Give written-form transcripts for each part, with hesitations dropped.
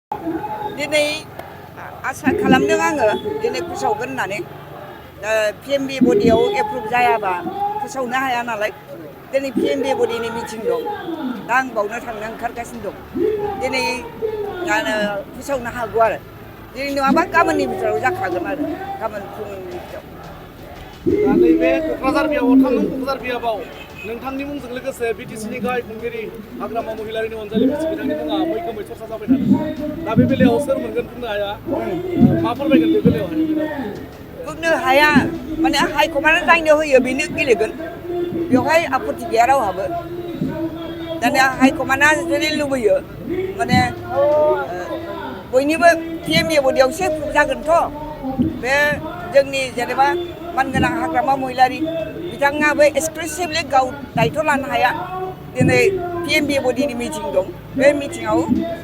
दिनै आसा खालामदों आङो दिनै फोसावगोन होननानै पिएमबि बडियाव एप्रुभ जायाबा फोसावनो हाया नालाय दिनै पिएमबि बडिनि मिटिं दं दा आं बावनो थांनो ओंखारगासिनो दं दिनै फोसावनो हागौ आरो दिनै नङाबा गाबोननि बिथोराव जाखागोन आरो गाबोन फुंनि बिथोराव दा नैबे क'क्राझार बियाबाव 3 नं क'क्राझार बियाबाव नोंथांनि मुंजों लोगोसे बिटिसिनि गाहाय खुंगिरि हाग्रामा महिलारिनि अनजालि बिथांनि मुङा मैखोमै चर्चा जाबाय थादों। दा बे बेलायाव सोर मोनगोन बुंनो हाया मा फोरमायगोन बे बेलायावहाय बुंनो हाया माने हाइकमान्डआ जायनो होयो बेनो गेलेगोन बेवहाय आपत्ति गैया रावहाबो दानिया हाइकमान्डआ जुदि लुबैयो माने बयनिबो पिएमबि बडियावसो एप्रुभ जागोनथ' बे जोंनि जेनेबा मानगोनां हाग्रामा महिलारि बिथाङाबो एक्सक्लुसिभलि गाव दायथ' लानो हाया दिनै पिएमबि बडिनि मिटिं दं बे मिटिङाव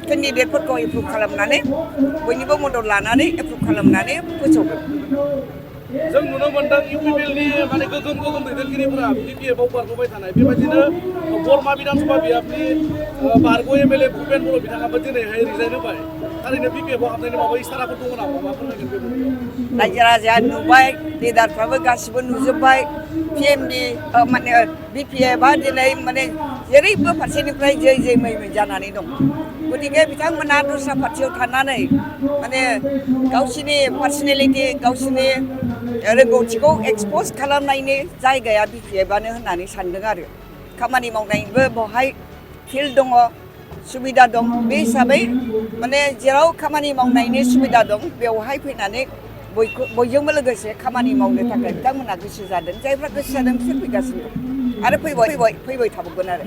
केन्डिडेटफोरखौ एप्रुभ खालामनानै बयनिबो मदद लानानै एप्रुभ खालामनानै फोसावगोन। जों नुनो मोनदों इउपिपिएलनि माने गोगोम दैदेनगिरिफोरा बिपिएफआव बारग'बाय थानाय बेबायदिनो बरमा बिधानसभा बियाबनि बारग' एमएलए भुपेन बर' बिथाङाबो दिनैहाय रिजाइन होबाय थारैनो बिपिएफआव हाबनायनि माबा इसाराफोर दङ नामा मा फोरमायगोन बे रायजो राजाया नुबाय लिडारफ्राबो गासिबो नुजोब्बाय पिएमबि माने बिपिएफआ दिनै माने जेरैबो फारसेनिफ्राय जै मै जानानै दं गतिके बिथांमोना दस्रा पार्टियाव थानानै माने गावसिनि पार्सनेलिटि गावसिनि रोंगौथिखौ एक्सप'ज खालामनायनि जायगाया बिपिएफआनो होननानै सानदों आरो खामानि मावनायनिबो बेवहाय फिल्ड दङ सुबिदा दं बे हिसाबै माने जेराव खामानि मावनायनि सुबिदा दं बेवहाय फैनानै बयजोंबो लोगोसे खामानि मावनो थाखाय बिथांमोनहा गोसो जादों जायफ्रा गोसो जादों बिसोर फैगासिनो दं आरो फैबाय थाबावगोन आरो